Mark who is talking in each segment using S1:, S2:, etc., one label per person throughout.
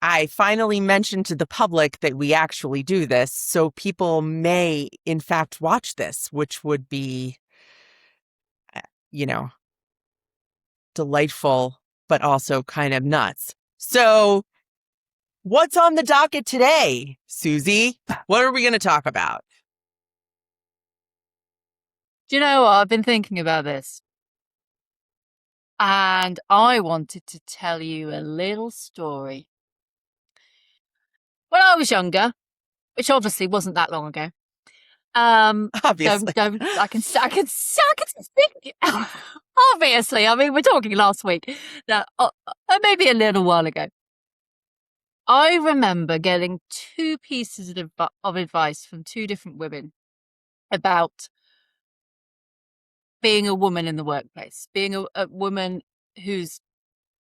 S1: I finally mentioned to the public that we actually do this, so people may, in fact, watch this, which would be, uh, you know, delightful, but also kind of nuts. So, what's on the docket today, Suzi? What are we going to talk about?
S2: Do you know what? I've been thinking about this. And I wanted to tell you a little story. When I was younger, which obviously wasn't that long ago,
S1: Obviously.
S2: I can think, obviously, I mean, we're talking last week, no, maybe a little while ago. I remember getting two pieces of advice from two different women about being a woman in the workplace, being a woman who's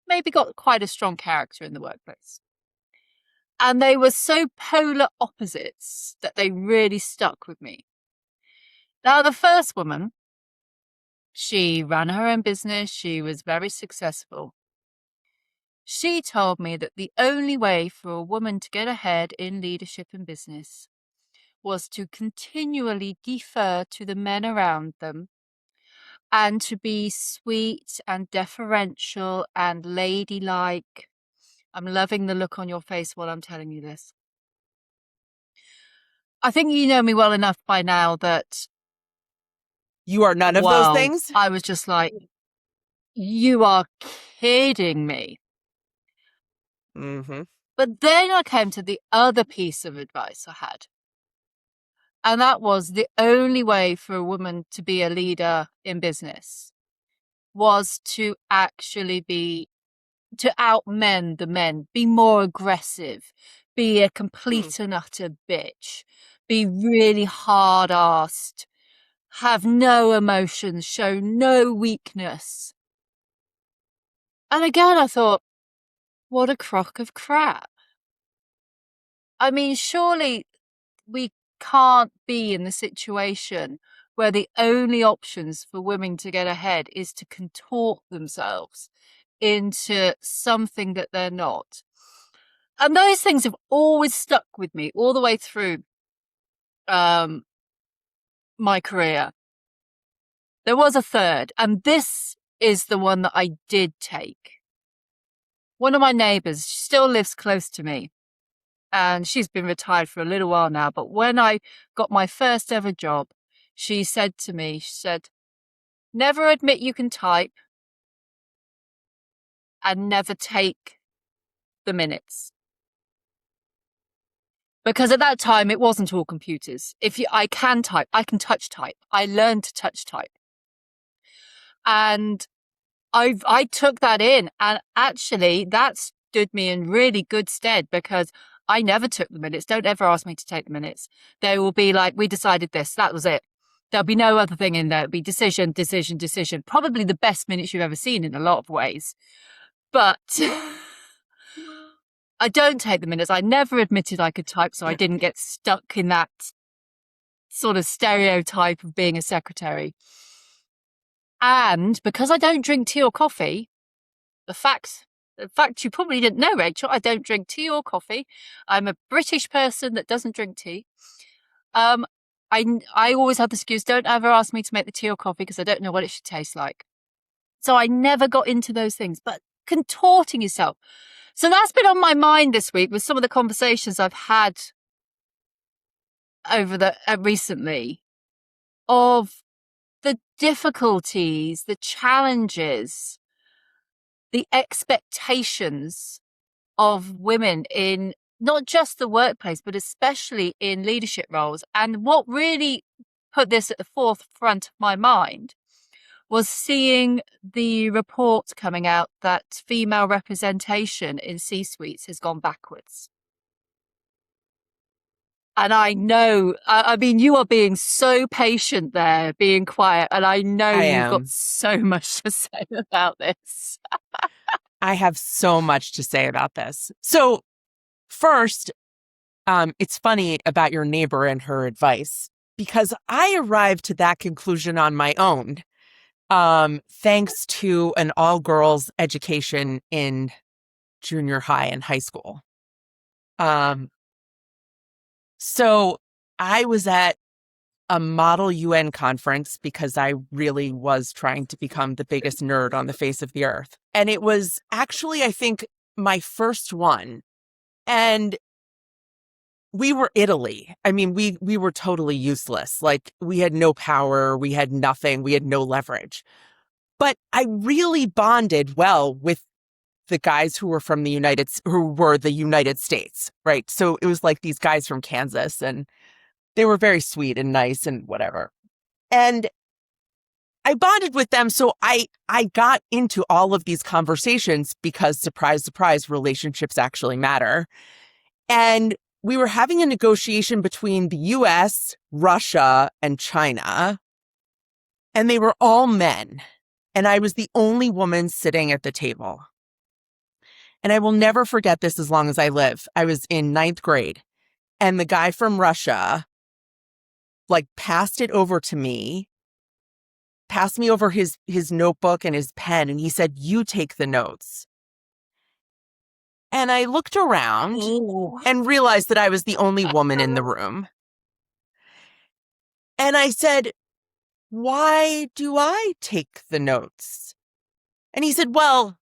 S2: maybe got quite a strong character in the workplace. And they were so polar opposites that they really stuck with me. Now, the first woman, she ran her own business. She was very successful. She told me that the only way for a woman to get ahead in leadership and business was to continually defer to the men around them and to be sweet and deferential and ladylike. I'm loving the look on your face while I'm telling you this. I think you know me well enough by now that,
S1: You are none of those
S2: wow,
S1: things?
S2: I was just like, you are kidding me.
S1: Mm-hmm.
S2: But then I came to the other piece of advice I had. And that was the only way for a woman to be a leader in business was to actually to outmen the men, be more aggressive, be a complete and utter bitch, be really hard-assed, have no emotions, show no weakness. And again, I thought, what a crock of crap. I mean, surely we can't be in the situation where the only options for women to get ahead is to contort themselves into something that they're not. And those things have always stuck with me all the way through my career. There was a third, and this is the one that I did take. One of my neighbors still lives close to me, and she's been retired for a little while now. But when I got my first ever job, she said to me, she said, never admit you can type and never take the minutes. Because at that time, it wasn't all computers. I can type, I can touch type. I learned to touch type. And I took that in, and actually that stood me in really good stead because I never took the minutes. Don't ever ask me to take the minutes. They will be like, we decided this, that was it. There'll be no other thing in there. It'll be decision, decision, decision. Probably the best minutes you've ever seen in a lot of ways. But I don't take the minutes. I never admitted I could type, so I didn't get stuck in that sort of stereotype of being a secretary. And because I don't drink tea or coffee, the fact you probably didn't know, Rachel, I don't drink tea or coffee. I'm a British person that doesn't drink tea. I always had the excuse, don't ever ask me to make the tea or coffee because I don't know what it should taste like. So I never got into those things, but contorting yourself. So that's been on my mind this week with some of the conversations I've had over recently of the difficulties, the challenges, the expectations of women in not just the workplace, but especially in leadership roles. And what really put this at the forefront of my mind was seeing the report coming out that female representation in C-suites has gone backwards. And I know, I mean, you are being so patient there, being quiet, and I know
S1: I
S2: you've got
S1: am.
S2: so much to say about this.
S1: I have so much to say about this. So, first, it's funny about your neighbor and her advice because I arrived to that conclusion on my own, thanks to an all-girls education in junior high and high school. Um, so I was at a model UN conference because I really was trying to become the biggest nerd on the face of the earth. And it was actually, I think, my first one. And we were Italy. I mean, we were totally useless. Like, we had no power, we had nothing, we had no leverage. But I really bonded well with the guys who were the United States, right? So it was like these guys from Kansas, and they were very sweet and nice and whatever. And I bonded with them. So I got into all of these conversations because, surprise, surprise, relationships actually matter. And we were having a negotiation between the US, Russia, and China. And they were all men. And I was the only woman sitting at the table. And I will never forget this as long as I live. I was in 9th grade. And the guy from Russia, like, passed it over to me, passed me over his notebook and his pen, and he said, "You take the notes." And I looked around and realized that I was the only woman in the room. And I said, "Why do I take the notes?" And he said, "Well,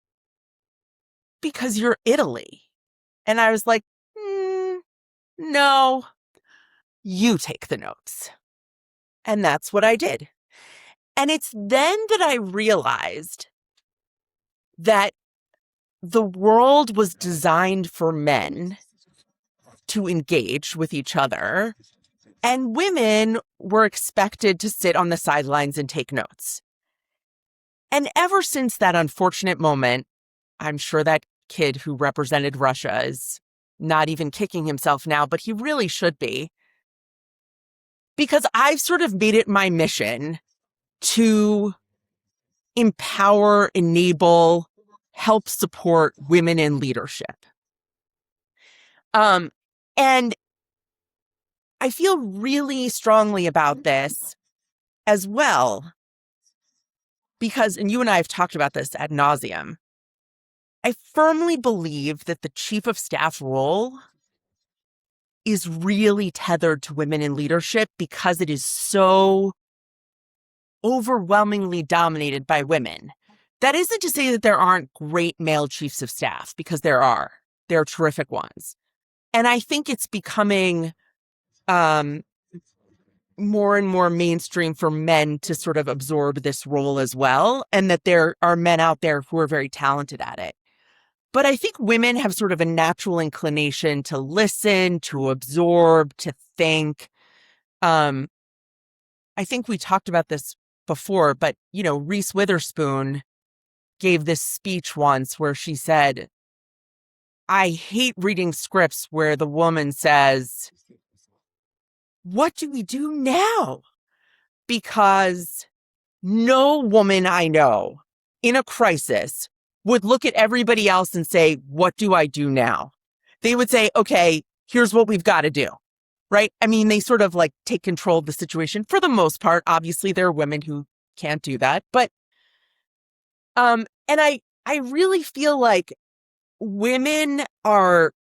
S1: because you're Italy." And I was like, "No, you take the notes." And that's what I did. And it's then that I realized that the world was designed for men to engage with each other, and women were expected to sit on the sidelines and take notes. And ever since that unfortunate moment, I'm sure that kid who represented Russia is not even kicking himself now, but he really should be. Because I've sort of made it my mission to empower, enable, help support women in leadership. And I feel really strongly about this as well, because, and you and I have talked about this ad nauseum, I firmly believe that the chief of staff role is really tethered to women in leadership because it is so overwhelmingly dominated by women. That isn't to say that there aren't great male chiefs of staff, because there are. There are terrific ones. And I think it's becoming more and more mainstream for men to sort of absorb this role as well, and that there are men out there who are very talented at it. But I think women have sort of a natural inclination to listen, to absorb, to think. I think we talked about this before, but, Reese Witherspoon gave this speech once where she said, "I hate reading scripts where the woman says, 'What do we do now?' Because no woman I know in a crisis would look at everybody else and say, 'What do I do now?' They would say, 'Okay, here's what we've got to do.'" Right? I mean, they sort of like take control of the situation for the most part. Obviously, there are women who can't do that. But, and I really feel like women are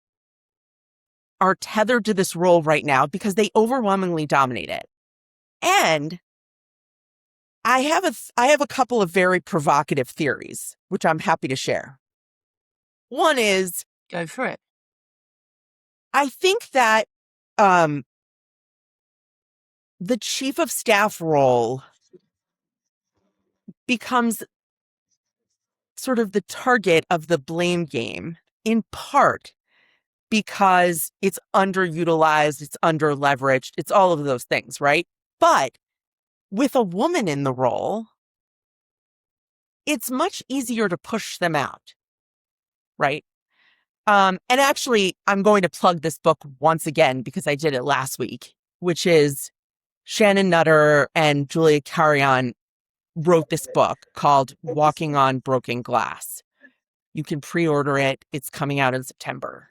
S1: tethered to this role right now because they overwhelmingly dominate it. And I have a couple of very provocative theories, which I'm happy to share. One is,
S2: Go for it.
S1: I think that the chief of staff role becomes sort of the target of the blame game, in part because it's underutilized, it's underleveraged, it's all of those things, right? But with a woman in the role, it's much easier to push them out, right? And actually, I'm going to plug this book once again because I did it last week, which is Shannon Nutter and Julia Carrion wrote this book called Walking on Broken Glass. You can pre-order it. It's coming out in September.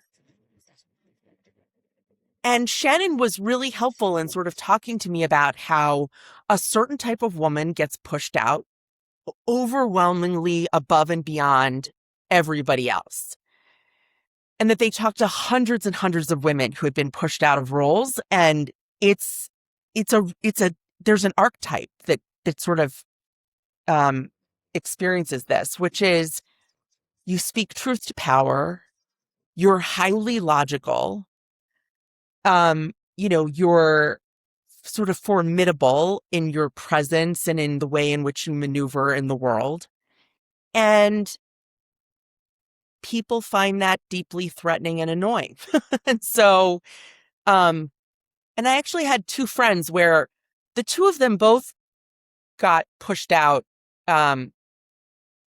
S1: And Shannon was really helpful in sort of talking to me about how a certain type of woman gets pushed out overwhelmingly above and beyond everybody else. and that they talked to hundreds and hundreds of women who had been pushed out of roles. And it's there's an archetype that sort of experiences this, which is you speak truth to power, you're highly logical, you're sort of formidable in your presence and in the way in which you maneuver in the world. And people find that deeply threatening and annoying. And so, and I actually had two friends where the two of them both got pushed out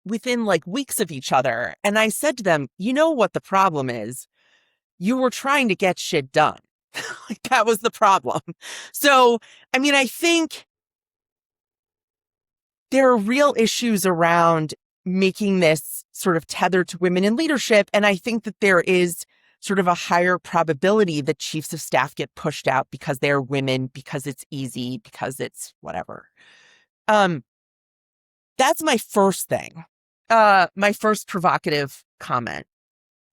S1: within like weeks of each other. And I said to them, you know what the problem is? You were trying to get shit done. Like that was the problem. So, I mean, I think there are real issues around making this sort of tethered to women in leadership. And I think that there is sort of a higher probability that chiefs of staff get pushed out because they're women, because it's easy, because it's whatever. That's my first thing. My first provocative comment.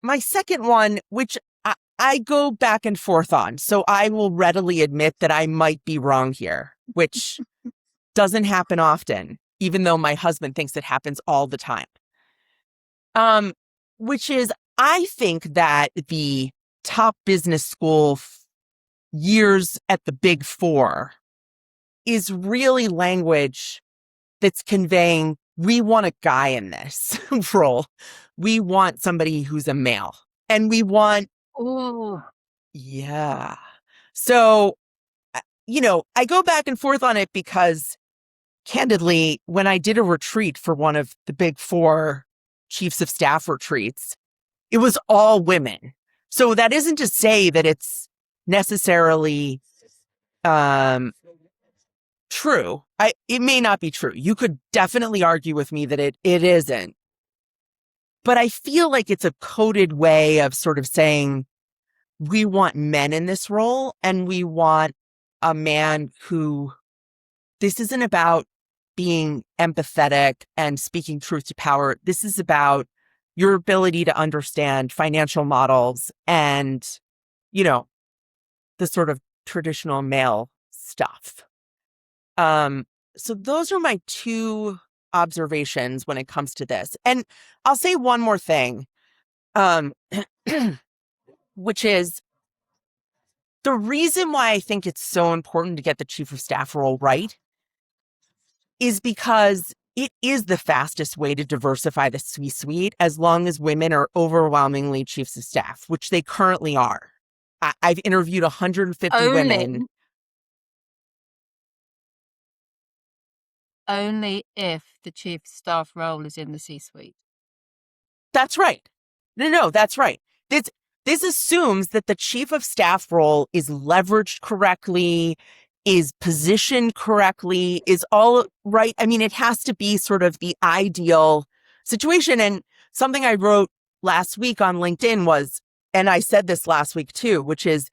S1: My second one, which I go back and forth on, so I will readily admit that I might be wrong here, which doesn't happen often, even though my husband thinks it happens all the time. Which is, I think that the top business school years at the Big Four is really language that's conveying, we want a guy in this role. We want somebody who's a male. And we want...
S2: Oh,
S1: yeah. So, I go back and forth on it because, candidly, when I did a retreat for one of the Big Four chiefs of staff retreats, it was all women. So that isn't to say that it's necessarily true. It may not be true. You could definitely argue with me that it isn't. But I feel like it's a coded way of sort of saying, we want men in this role, and we want a man who, this isn't about being empathetic and speaking truth to power. This is about your ability to understand financial models and, the sort of traditional male stuff. So those are my two observations when it comes to this. And I'll say one more thing, which is the reason why I think it's so important to get the chief of staff role right is because it is the fastest way to diversify the C-suite as long as women are overwhelmingly chiefs of staff, which they currently are. I've interviewed 150 women.
S2: Only if the chief staff role is in the C-suite.
S1: That's right. No, that's right. This assumes that the chief of staff role is leveraged correctly, is positioned correctly, is all right. I mean, it has to be sort of the ideal situation. And something I wrote last week on LinkedIn was, and I said this last week too, which is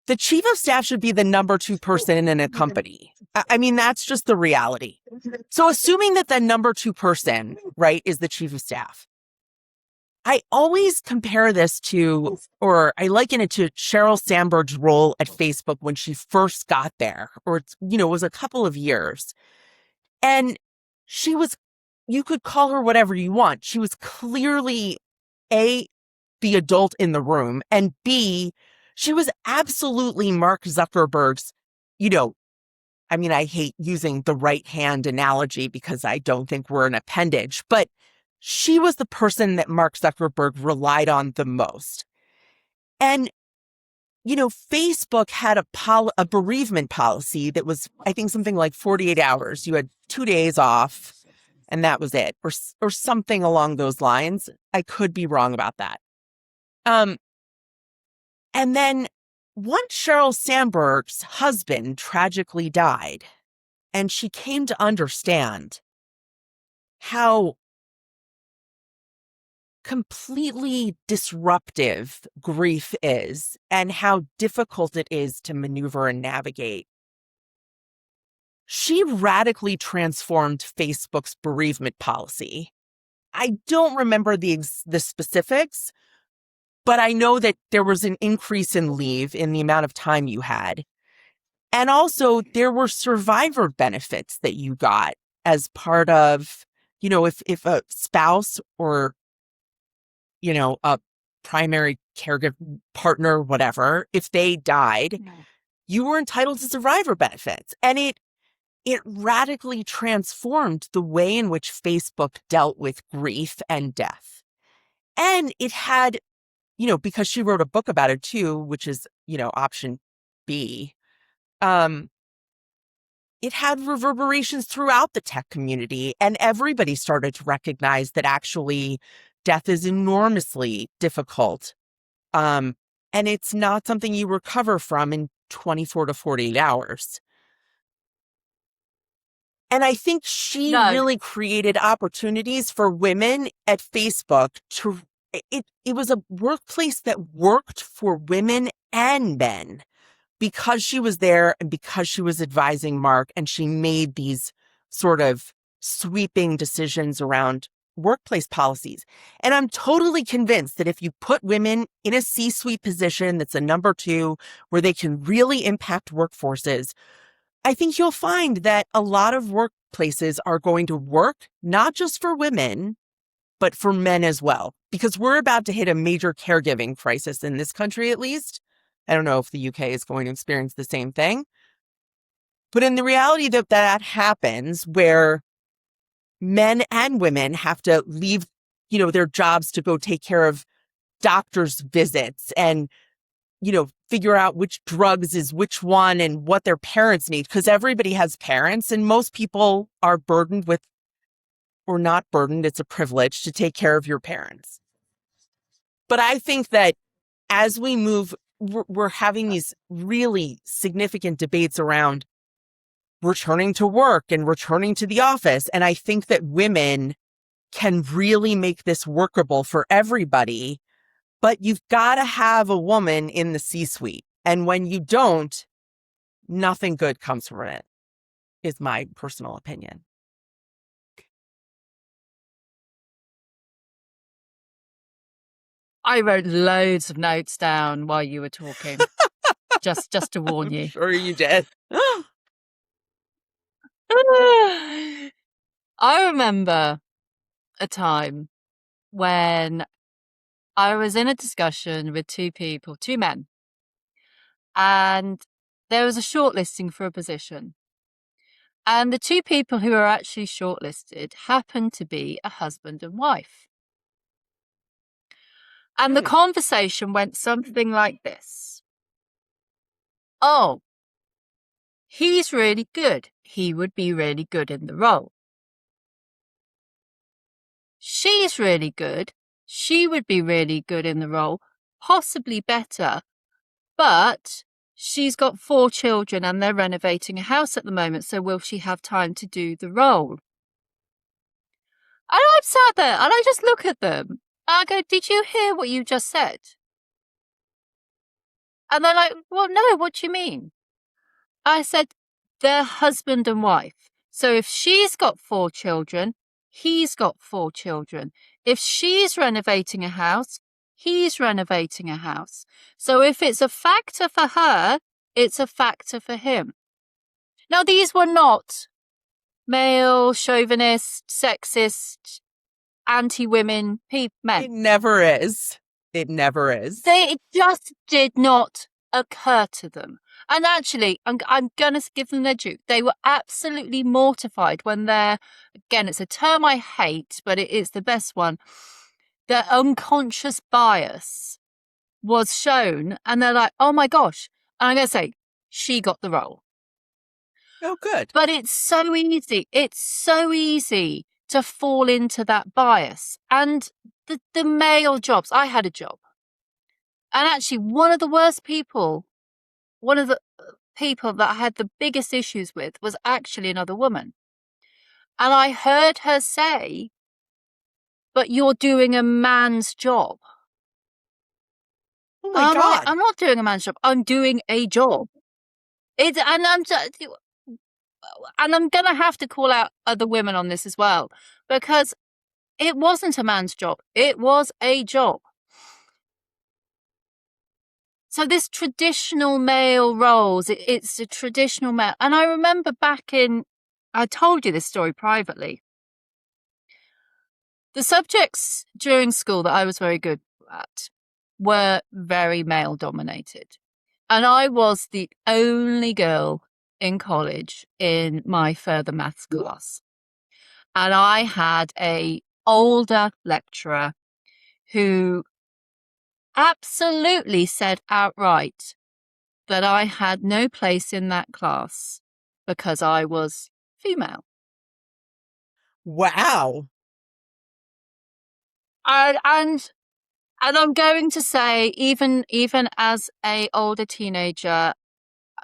S1: the chief of staff should be the number 2 person in a company. I mean, that's just the reality. So assuming that the number 2 person, right, is the chief of staff, I always compare this to, or I liken it to Sheryl Sandberg's role at Facebook when she first got there, or, it was a couple of years. And she was, you could call her whatever you want. She was clearly A, the adult in the room, and B, she was absolutely Mark Zuckerberg's, I mean, I hate using the right hand analogy because I don't think we're an appendage, but she was the person that Mark Zuckerberg relied on the most. And, Facebook had a bereavement policy that was, I think, something like 48 hours. You had 2 days off and that was it, or something along those lines. I could be wrong about that. And then once Sheryl Sandberg's husband tragically died, and she came to understand how completely disruptive grief is and how difficult it is to maneuver and navigate, she radically transformed Facebook's bereavement policy. I don't remember the specifics, but I know that there was an increase in leave in the amount of time you had. And also there were survivor benefits that you got as part of, if a spouse or, a primary caregiver partner, whatever, if they died, you were entitled to survivor benefits. And it radically transformed the way in which Facebook dealt with grief and death. And it had, because she wrote a book about it too, which is, option B, it had reverberations throughout the tech community, and everybody started to recognize that actually death is enormously difficult. And it's not something you recover from in 24 to 48 hours. And I think she really created opportunities for women at Facebook to, it was a workplace that worked for women and men because she was there and because she was advising Mark, and she made these sort of sweeping decisions around workplace policies. And I'm totally convinced that if you put women in a C-suite position that's a number 2 where they can really impact workforces, I think you'll find that a lot of workplaces are going to work not just for women, but for men as well, because we're about to hit a major caregiving crisis in this country, at least. I don't know if the UK is going to experience the same thing. But in the reality that happens, where men and women have to leave, their jobs to go take care of doctor's visits and, figure out which drugs is which one and what their parents need, because everybody has parents and most people are burdened with, or not burdened, it's a privilege to take care of your parents. But I think that as we move, we're having these really significant debates around returning to work and returning to the office. And I think that women can really make this workable for everybody, but you've got to have a woman in the C-suite. And when you don't, nothing good comes from it, is my personal opinion.
S2: I wrote loads of notes down while you were talking, just to warn you.
S1: I'm sure you did.
S2: I remember a time when I was in a discussion with 2 men, and there was a shortlisting for a position. And the 2 people who were actually shortlisted happened to be a husband and wife. And the conversation went something like this. Oh, he's really good. He would be really good in the role. She's really good. She would be really good in the role, possibly better, but she's got 4 children and they're renovating a house at the moment, so will she have time to do the role? And I'm sat there and I just look at them and I go, did you hear what you just said? And they're like, well, no, what do you mean? I said, they're husband and wife. So if she's got 4 children, he's got 4 children. If she's renovating a house, he's renovating a house. So if it's a factor for her, it's a factor for him. Now, these were not male, chauvinist, sexist, anti-women men.
S1: It never is. It never is.
S2: It just did not occur to them. And actually, I'm going to give them their due. They were absolutely mortified when again, it's a term I hate, but it is the best one. Their unconscious bias was shown, and they're like, oh my gosh. And I'm going to say, she got the role.
S1: Oh, good.
S2: But it's so easy. It's so easy to fall into that bias. And the male jobs, I had a job. And actually, one of the people that I had the biggest issues with was actually another woman. And I heard her say, but you're doing a man's job.
S1: Oh my God.
S2: I'm not doing a man's job. I'm doing a job. And I'm going to have to call out other women on this as well, because it wasn't a man's job. It was a job. So this traditional male roles, it's a traditional male. And I remember I told you this story privately. The subjects during school that I was very good at were very male dominated. And I was the only girl in college in my further maths class. And I had a older lecturer who absolutely said outright that I had no place in that class because I was female.
S1: Wow.
S2: And I'm going to say, even as a older teenager,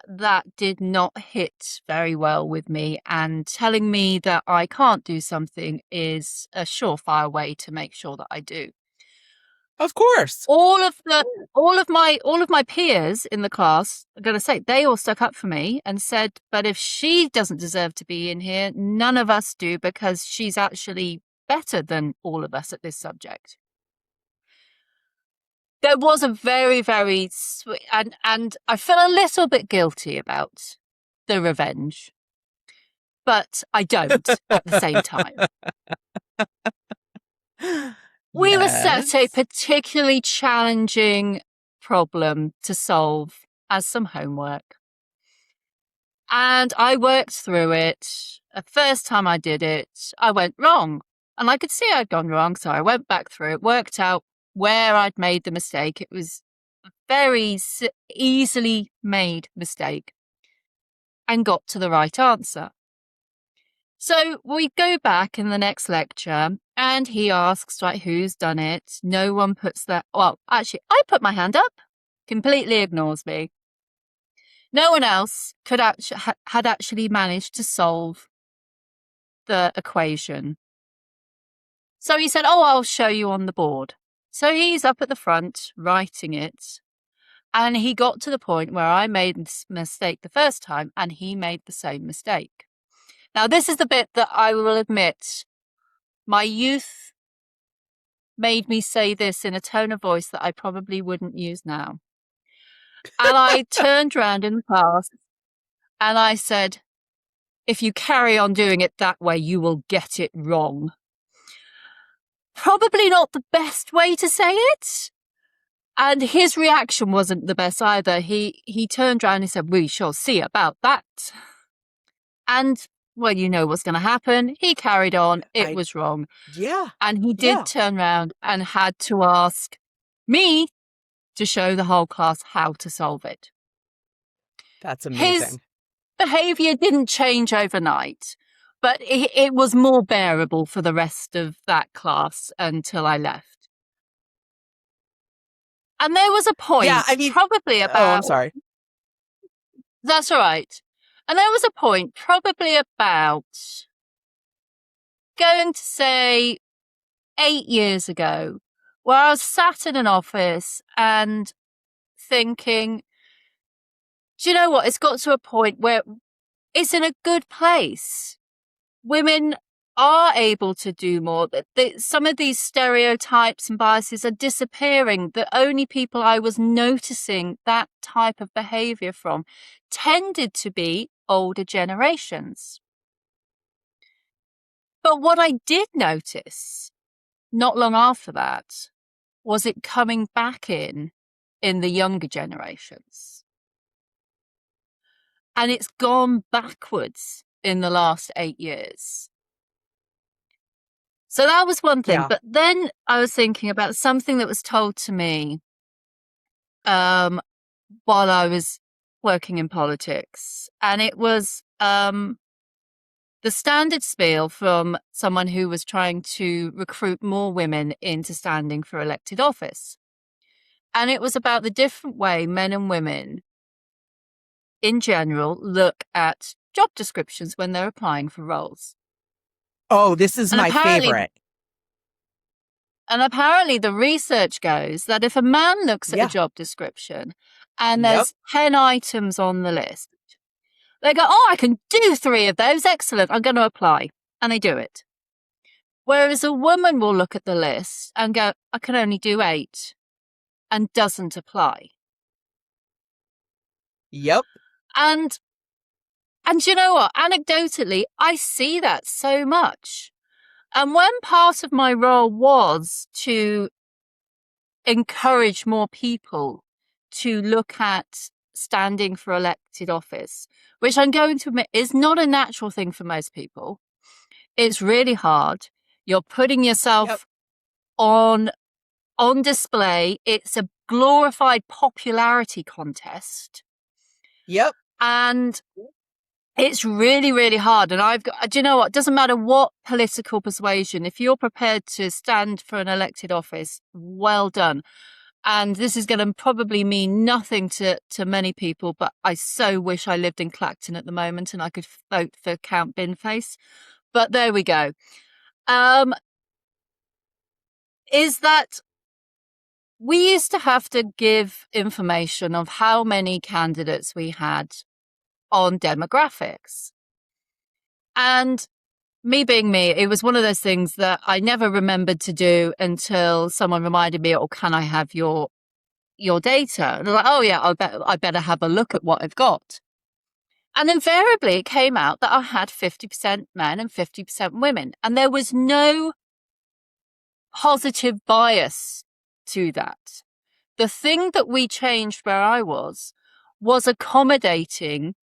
S2: that did not hit very well with me. And telling me that I can't do something is a surefire way to make sure that I do.
S1: Of course.
S2: All of my peers in the class are going to say, they all stuck up for me and said, but if she doesn't deserve to be in here, none of us do, because she's actually better than all of us at this subject. There was a very, very sweet, and I feel a little bit guilty about the revenge, but I don't at the same time. We were set a particularly challenging problem to solve as some homework. And I worked through it. The first time I did it, I went wrong. And I could see I'd gone wrong, so I went back through it, worked out where I'd made the mistake. It was a very easily made mistake, and got to the right answer. So we go back in the next lecture and he asks, right, who's done it? No one puts that. Well, actually, I put my hand up, completely ignores me. No one else had actually managed to solve the equation. So he said, oh, I'll show you on the board. So he's up at the front writing it. And he got to the point where I made this mistake the first time and he made the same mistake. Now, this is the bit that I will admit, my youth made me say this in a tone of voice that I probably wouldn't use now. And I turned around in the class and I said, if you carry on doing it that way, you will get it wrong. Probably not the best way to say it. And his reaction wasn't the best either. He turned around and said, we shall see about that. And well, you know what's going to happen. He carried on. It was wrong.
S1: Yeah.
S2: And he did turn around and had to ask me to show the whole class how to solve it.
S1: That's amazing.
S2: His behavior didn't change overnight, but it was more bearable for the rest of that class until I left. And there was a point, probably about...
S1: Oh, I'm sorry.
S2: That's all right. And there was a point, probably about, going to say 8 years ago, where I was sat in an office and thinking, do you know what? It's got to a point where it's in a good place. Women are able to do more. Some of these stereotypes and biases are disappearing. The only people I was noticing that type of behavior from tended to be older generations. But what I did notice not long after that was it coming back in the younger generations. And it's gone backwards in the last 8 years. So that was one thing. Yeah. But then I was thinking about something that was told to me while I was working in politics. And it was the standard spiel from someone who was trying to recruit more women into standing for elected office. And it was about the different way men and women in general look at job descriptions when they're applying for roles.
S1: Oh, this is my favorite.
S2: And apparently the research goes that if a man looks at a job description and there's 10 items on the list, they go, oh, I can do 3 of those. Excellent. I'm going to apply. And they do it. Whereas a woman will look at the list and go, I can only do 8, and doesn't apply.
S1: Yep.
S2: And you know what? Anecdotally, I see that so much. And when part of my role was to encourage more people to look at standing for elected office, which I'm going to admit is not a natural thing for most people. It's really hard. You're putting yourself on display. It's a glorified popularity contest.
S1: Yep.
S2: And it's really, really hard. And do you know what? It doesn't matter what political persuasion, if you're prepared to stand for an elected office, well done. And this is going to probably mean nothing to many people, but I so wish I lived in Clacton at the moment and I could vote for Count Binface. But there we go. Is that we used to have to give information of how many candidates we had on demographics. And me being me, it was one of those things that I never remembered to do until someone reminded me, oh, can I have your data? And I'm like, oh yeah, I better have a look at what I've got. And invariably it came out that I had 50% men and 50% women. And there was no positive bias to that. The thing that we changed where I was accommodating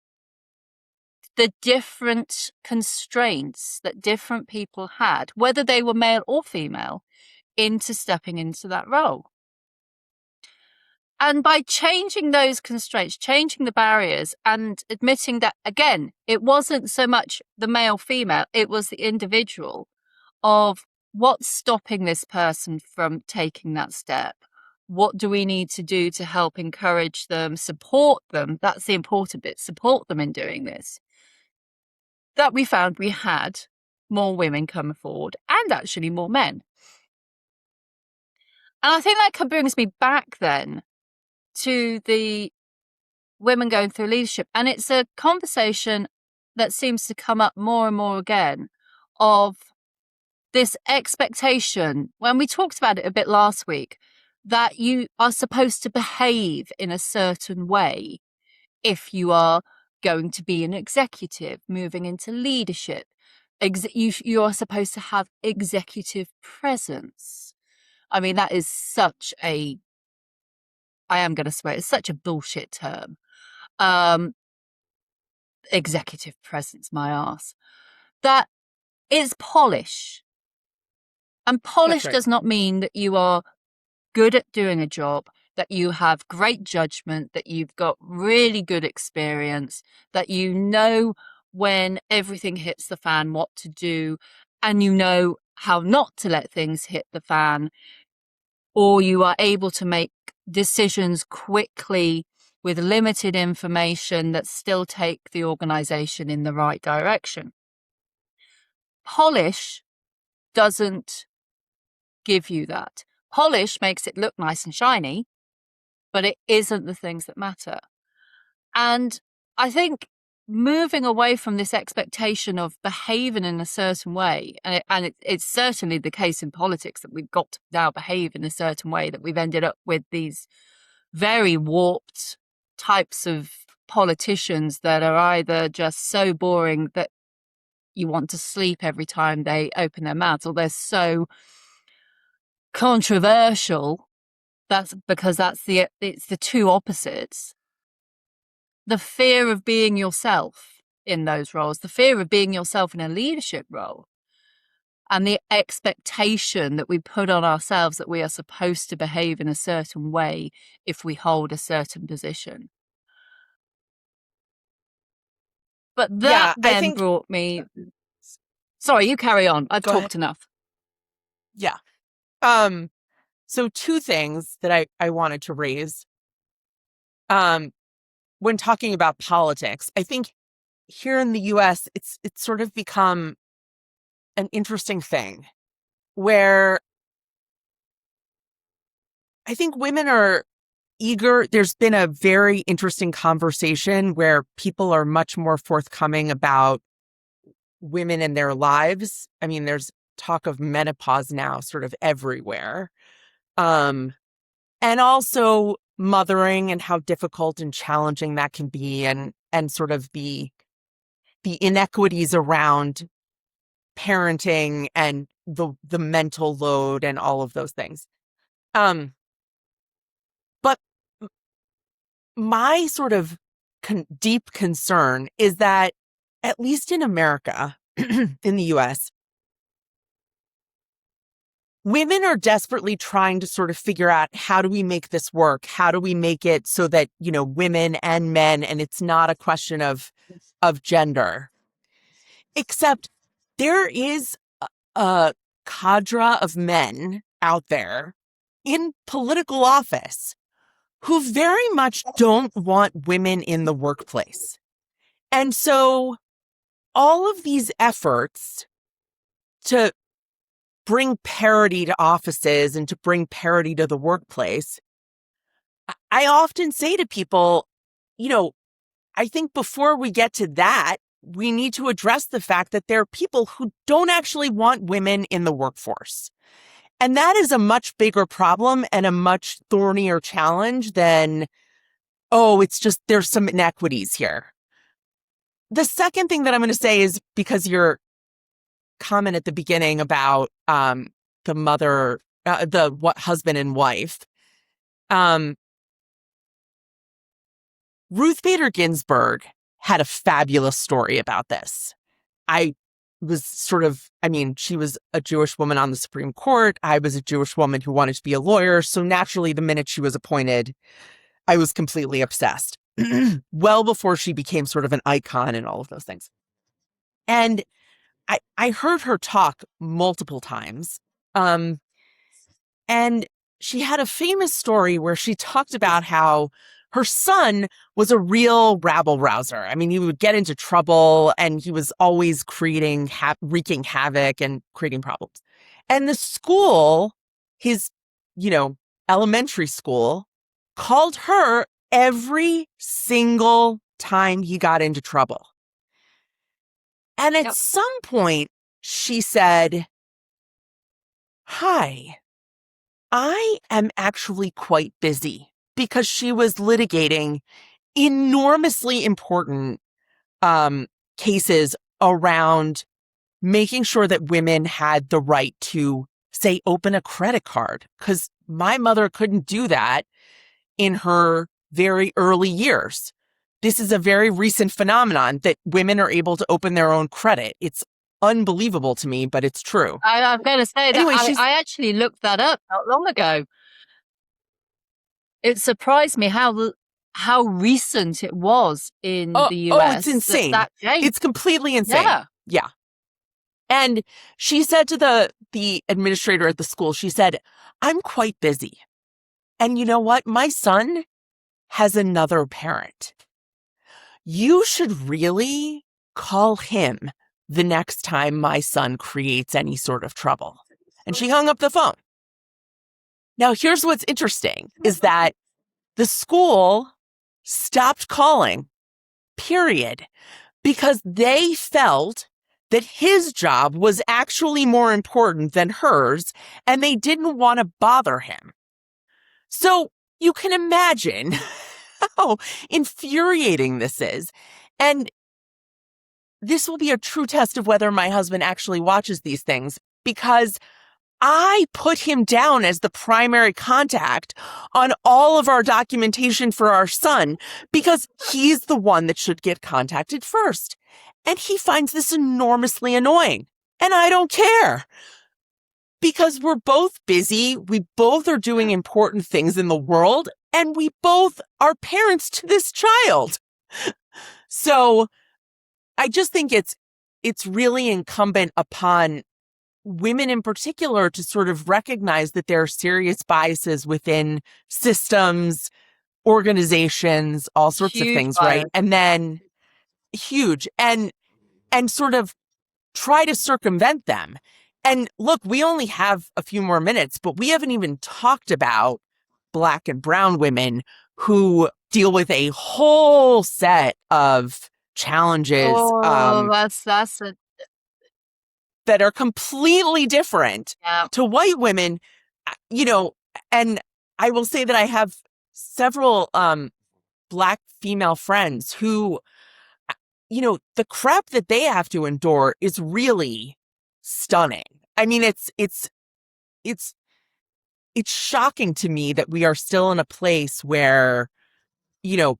S2: the different constraints that different people had, whether they were male or female, into stepping into that role. And by changing those constraints, changing the barriers and admitting that, again, it wasn't so much the male, female, it was the individual of what's stopping this person from taking that step. What do we need to do to help encourage them, support them? That's the important bit, support them in doing this. That we found we had more women come forward and actually more men. And I think that brings me back then to the women going through leadership. And it's a conversation that seems to come up more and more again of this expectation, when we talked about it a bit last week, that you are supposed to behave in a certain way if you are going to be an executive, moving into leadership. You are supposed to have executive presence. I mean, that is such a, I am going to swear, it's such a bullshit term. Executive presence, my ass. That is polish. And polish does not mean that you are good at doing a job, that you have great judgment, that you've got really good experience, that you know when everything hits the fan what to do, and you know how not to let things hit the fan, or you are able to make decisions quickly with limited information that still take the organization in the right direction. Polish doesn't give you that. Polish makes it look nice and shiny, but it isn't the things that matter. And I think moving away from this expectation of behaving in a certain way, and it's certainly the case in politics that we've got to now behave in a certain way, that we've ended up with these very warped types of politicians that are either just so boring that you want to sleep every time they open their mouths, or they're so controversial. That's because it's the two opposites. The fear of being yourself in those roles, the fear of being yourself in a leadership role, and the expectation that we put on ourselves that we are supposed to behave in a certain way if we hold a certain position. But that then brought me... Sorry, you carry on. I've talked enough.
S1: Yeah. So two things that I wanted to raise. When talking about politics, I think here in the US, it's sort of become an interesting thing where I think women are eager. There's been a very interesting conversation where people are much more forthcoming about women in their lives. I mean, there's talk of menopause now sort of everywhere. And also mothering and how difficult and challenging that can be, and sort of the inequities around parenting and the mental load and all of those things. But my sort of deep concern is that, at least in America, in the US, women are desperately trying to sort of figure out, how do we make this work? How do we make it so that, women and men, and it's not a question of gender, except there is a cadre of men out there in political office who very much don't want women in the workplace. And so all of these efforts to bring parity to offices and to bring parity to the workplace, I often say to people, I think before we get to that, we need to address the fact that there are people who don't actually want women in the workforce. And that is a much bigger problem and a much thornier challenge than, it's just there's some inequities here. The second thing that I'm going to say is, because your comment at the beginning about the mother, husband and wife, Ruth Bader Ginsburg had a fabulous story about this. She was a Jewish woman on the Supreme Court. I was a Jewish woman who wanted to be a lawyer. So naturally, the minute she was appointed, I was completely obsessed. Well before she became sort of an icon and all of those things. And I heard her talk multiple times. And she had a famous story where she talked about how her son was a real rabble-rouser. He would get into trouble, and he was always wreaking havoc and creating problems. And the school, his, elementary school, called her every single time he got into trouble. And at some point, she said, "Hi, I am actually quite busy," because she was litigating enormously important cases around making sure that women had the right to, say, open a credit card, because my mother couldn't do that in her very early years. This is a very recent phenomenon that women are able to open their own credit. It's unbelievable to me, but it's true.
S2: I'm going to say
S1: Anyway,
S2: that I actually looked that up not long ago. It surprised me how recent it was in the US.
S1: Oh, it's insane. It's completely insane. Yeah. And she said to the administrator at the school, she said, "I'm quite busy. And you know what? My son has another parent. You should really call him the next time my son creates any sort of trouble." And she hung up the phone. Now, here's what's interesting, is that the school stopped calling, period, because they felt that his job was actually more important than hers, and they didn't want to bother him. So you can imagine how infuriating this is. And this will be a true test of whether my husband actually watches these things, because I put him down as the primary contact on all of our documentation for our son, because he's the one that should get contacted first. And he finds this enormously annoying. And I don't care, because we're both busy. We both are doing important things in the world, and we both are parents to this child. So I just think it's really incumbent upon women in particular to sort of recognize that there are serious biases within systems, organizations, all sorts of things, right? And then huge, and sort of try to circumvent them. And look, we only have a few more minutes, but we haven't even talked about Black and brown women who deal with a whole set of challenges. That are completely different to white women, and I will say that I have several Black female friends who, the crap that they have to endure is really stunning. I mean, it's shocking to me that we are still in a place where, you know,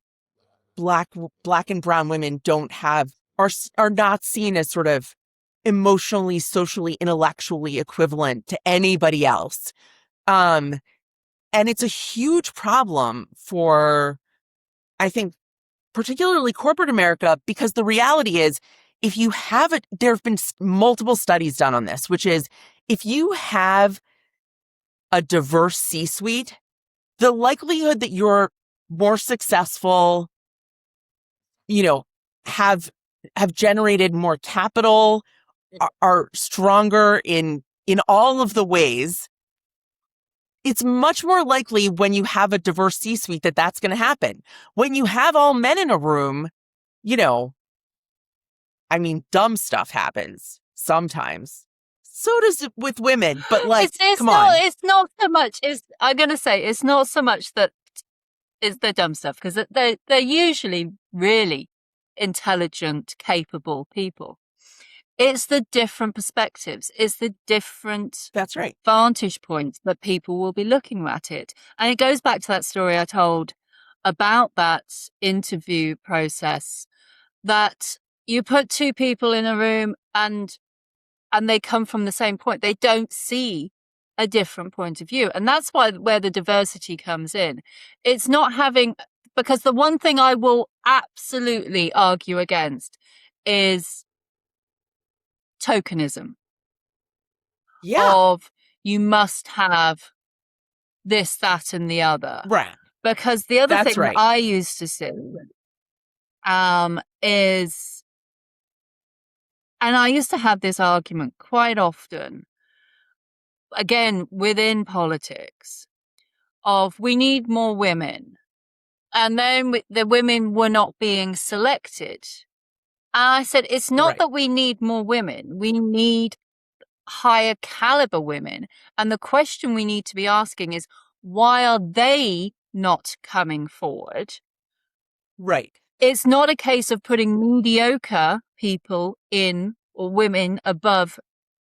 S1: black and brown women don't have are not seen as sort of emotionally, socially, intellectually equivalent to anybody else. And it's a huge problem for, I think, particularly corporate America, because the reality is, if you have it, there have been multiple studies done on this, which is if you have a diverse C-suite, the likelihood that you're more successful, have generated more capital, are stronger in all of the ways. It's much more likely when you have a diverse C-suite that that's going to happen. When you have all men in a room, dumb stuff happens sometimes. So does it with women, but come on.
S2: It's not so much. I'm going to say it's not so much that it's the dumb stuff, because they're usually really intelligent, capable people. It's the different perspectives. It's the different
S1: That's right.
S2: vantage points that people will be looking at it. And it goes back to that story I told about that interview process, that you put two people in a room and they come from the same point. They don't see a different point of view. And that's where the diversity comes in. It's not having, because the one thing I will absolutely argue against is tokenism.
S1: Yeah.
S2: Of you must have this, that, and the other.
S1: Right.
S2: Because the other
S1: That's
S2: thing
S1: right.
S2: that I used to see is, and I used to have this argument quite often, again, within politics, of we need more women. And then the women were not being selected. And I said, it's not that we need more women. We need higher caliber women. And the question we need to be asking is, why are they not coming forward?
S1: Right.
S2: It's not a case of putting mediocre people in, or women above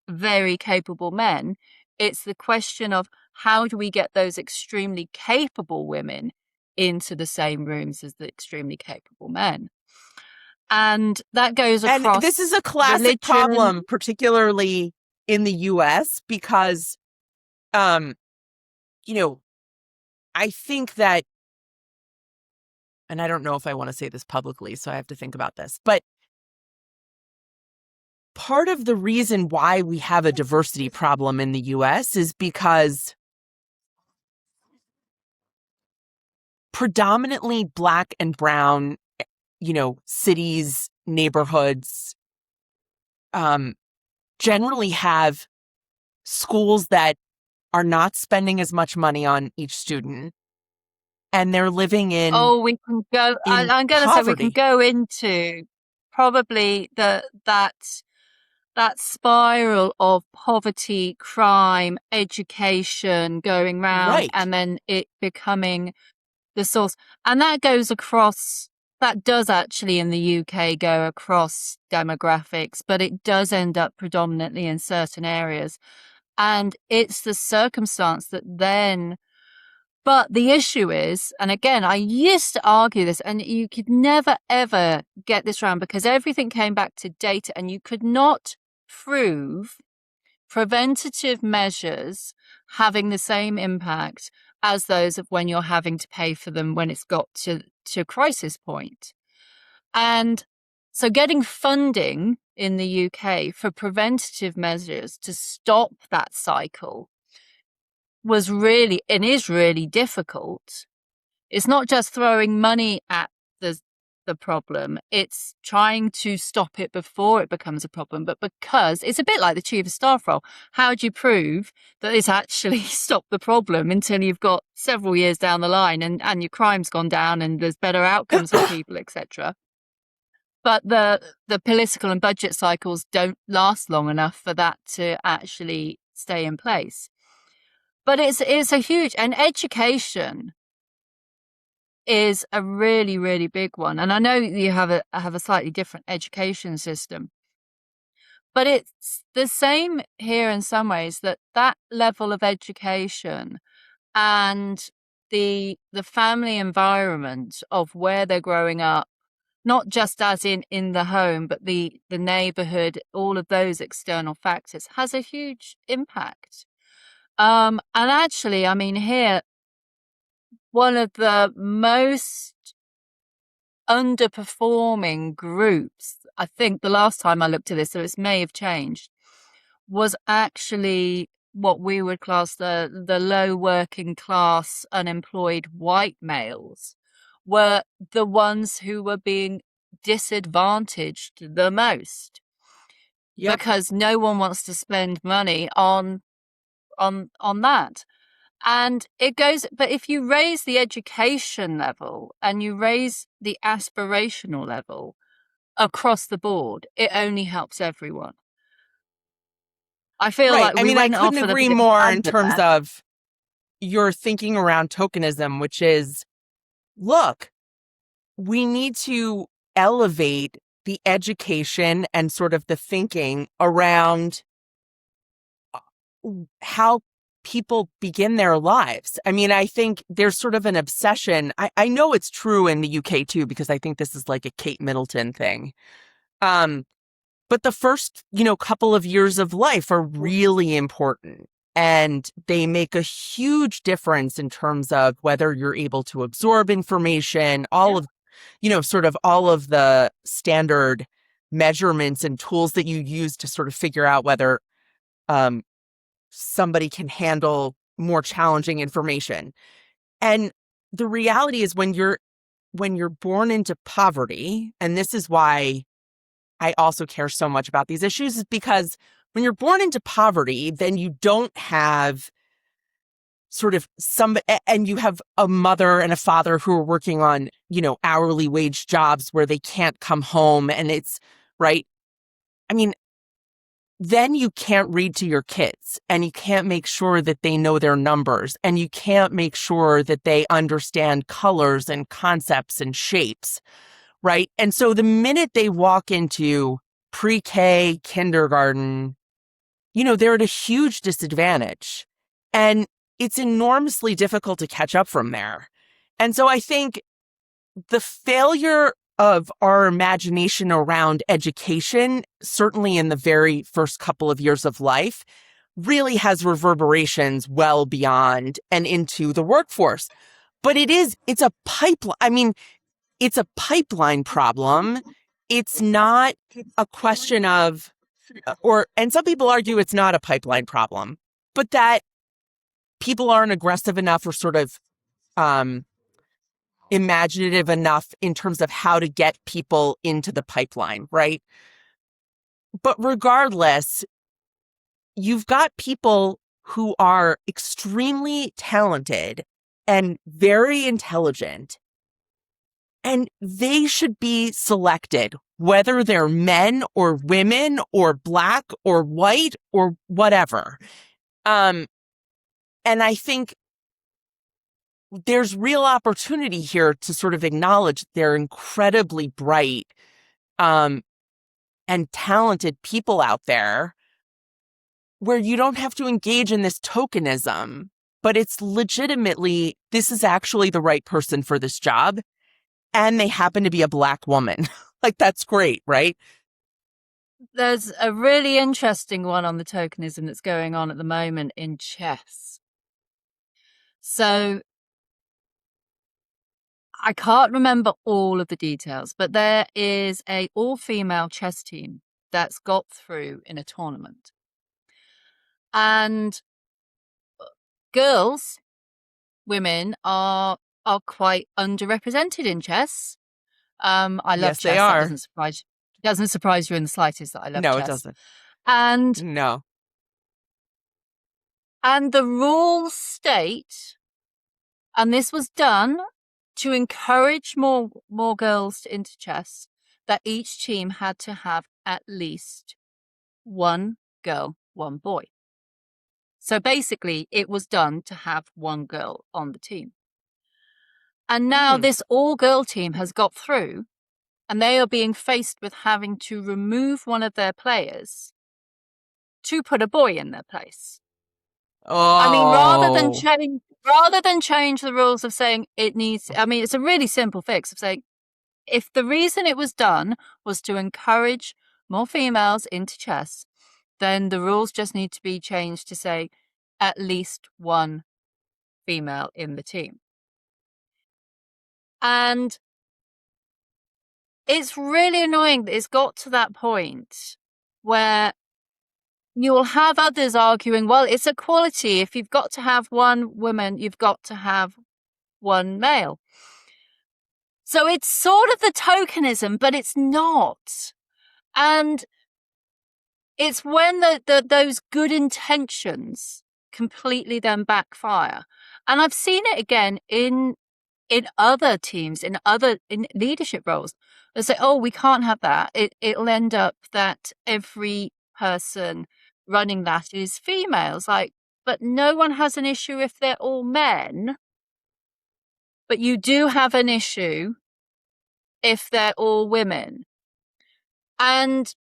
S2: very capable men. It's the question of, how do we get those extremely capable women into the same rooms as the extremely capable men? And that goes across.
S1: And this is a classic problem, particularly in the US, because, I think that, and I don't know if I want to say this publicly, so I have to think about this, but part of the reason why we have a diversity problem in the US is because predominantly Black and brown, cities, neighborhoods, generally have schools that are not spending as much money on each student, and they're living in.
S2: Oh, we can go. I'm going to say we can go into probably that spiral of poverty, crime, education going round, and then it becoming the source. And that goes across. That does actually in the UK go across demographics, but it does end up predominantly in certain areas. And it's the circumstance that then, but the issue is, and again, I used to argue this, and you could never, ever get this round, because everything came back to data, and you could not prove preventative measures having the same impact as those of when you're having to pay for them when it's got to crisis point. And so getting funding in the UK for preventative measures to stop that cycle was really, and is really difficult. It's not just throwing money at the problem, it's trying to stop it before it becomes a problem. But because it's a bit like the chief of staff role, how do you prove that it's actually stopped the problem until you've got several years down the line and your crime's gone down and there's better outcomes for people, etc. But the political and budget cycles don't last long enough for that to actually stay in place. But it's a huge, and education is a really, really big one. And I know you have a slightly different education system, but it's the same here in some ways, that level of education and the family environment of where they're growing up, not just as in the home, but the neighborhood, all of those external factors has a huge impact. And actually, I mean, here, one of the most underperforming groups, I think the last time I looked at this, so it may have changed, was actually what we would class the low working class unemployed white males were the ones who were being disadvantaged the most
S1: Yep.
S2: because no one wants to spend money on that. And it goes, but if you raise the education level and you raise the aspirational level across the board, it only helps everyone. I feel
S1: Right.
S2: like
S1: I
S2: we
S1: mean, I
S2: went
S1: couldn't
S2: off on a
S1: agree
S2: bit of
S1: more
S2: a
S1: in
S2: tangent
S1: terms
S2: there.
S1: of your thinking around tokenism, which is, look, we need to elevate the education and sort of the thinking around how people begin their lives. I mean, I think there's sort of an obsession. I know it's true in the UK too, because I think this is like a Kate Middleton thing. Um, but the first, couple of years of life are really important. And they make a huge difference in terms of whether you're able to absorb information, all
S2: Yeah.
S1: of, sort of all of the standard measurements and tools that you use to sort of figure out whether um, somebody can handle more challenging information. And the reality is when you're born into poverty, and this is why I also care so much about these issues, is because when you're born into poverty, then you don't have sort of and you have a mother and a father who are working on, hourly wage jobs where they can't come home. And it's right. I mean, then you can't read to your kids and you can't make sure that they know their numbers and you can't make sure that they understand colors and concepts and shapes, right? And so the minute they walk into pre-K, kindergarten, they're at a huge disadvantage. And it's enormously difficult to catch up from there. And so I think the failure of our imagination around education, certainly in the very first couple of years of life, really has reverberations well beyond and into the workforce. But it's a pipeline. I mean, it's a pipeline problem. It's not a question of, and some people argue it's not a pipeline problem, but that people aren't aggressive enough or sort of, imaginative enough in terms of how to get people into the pipeline, right? But regardless, you've got people who are extremely talented and very intelligent, and they should be selected, whether they're men or women or black or white or whatever. And I think there's real opportunity here to sort of acknowledge they're incredibly bright um, and talented people out there where you don't have to engage in this tokenism, but it's legitimately, this is actually the right person for this job. And they happen to be a black woman. Like, that's great, right?
S2: There's a really interesting one on the tokenism that's going on at the moment in chess. So I can't remember all of the details, but there is a all-female chess team that's got through in a tournament. And girls, women are quite underrepresented in chess. I love
S1: Yes, they
S2: chess. That
S1: are.
S2: doesn't surprise you in the slightest that I love
S1: No, it
S2: chess.
S1: doesn't.
S2: And
S1: No.
S2: the rules state, and this was done to encourage more girls into chess, that each team had to have at least one girl, one boy. So basically, it was done to have one girl on the team. And now this all-girl team has got through, and they are being faced with having to remove one of their players to put a boy in their place.
S1: Oh.
S2: I mean, rather than change the rules of saying it needs, I mean, it's a really simple fix of saying, if the reason it was done was to encourage more females into chess, then the rules just need to be changed to say at least one female in the team. And it's really annoying that it's got to that point where you'll have others arguing, well, it's equality. If you've got to have one woman, you've got to have one male. So it's sort of the tokenism, but it's not. And it's when those good intentions completely then backfire. And I've seen it again in other teams, in leadership roles. They say, oh, we can't have that. It'll end up that every person running that is females. Like, but no one has an issue if they're all men. But you do have an issue if they're all women. And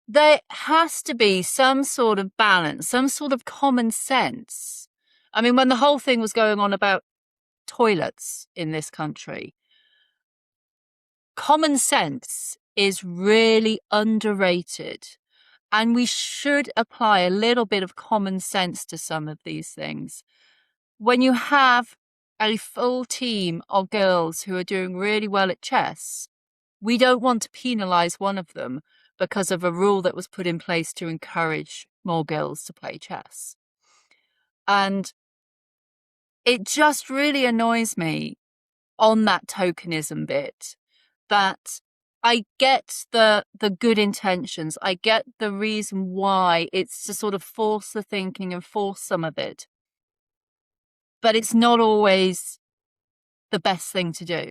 S2: there has to be some sort of balance, some sort of common sense. I mean, when the whole thing was going on about toilets in this country, common sense is really underrated. And we should apply a little bit of common sense to some of these things. When you have a full team of girls who are doing really well at chess, we don't want to penalise one of them because of a rule that was put in place to encourage more girls to play chess. And it just really annoys me on that tokenism bit that I get the good intentions. I get the reason why it's to sort of force the thinking and force some of it. But it's not always the best thing to do.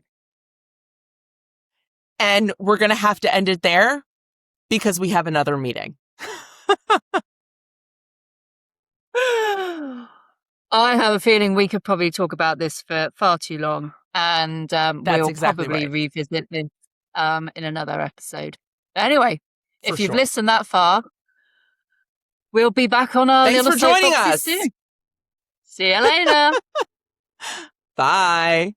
S1: And we're going to have to end it there because we have another meeting.
S2: I have a feeling we could probably talk about this for far too long. And we'll
S1: exactly
S2: probably
S1: right.
S2: revisit this in another episode. But anyway, if you've
S1: sure.
S2: listened that far, we'll be back on our
S1: Thanks
S2: little
S1: for joining
S2: soapboxes
S1: us.
S2: soon. See you later.
S1: Bye.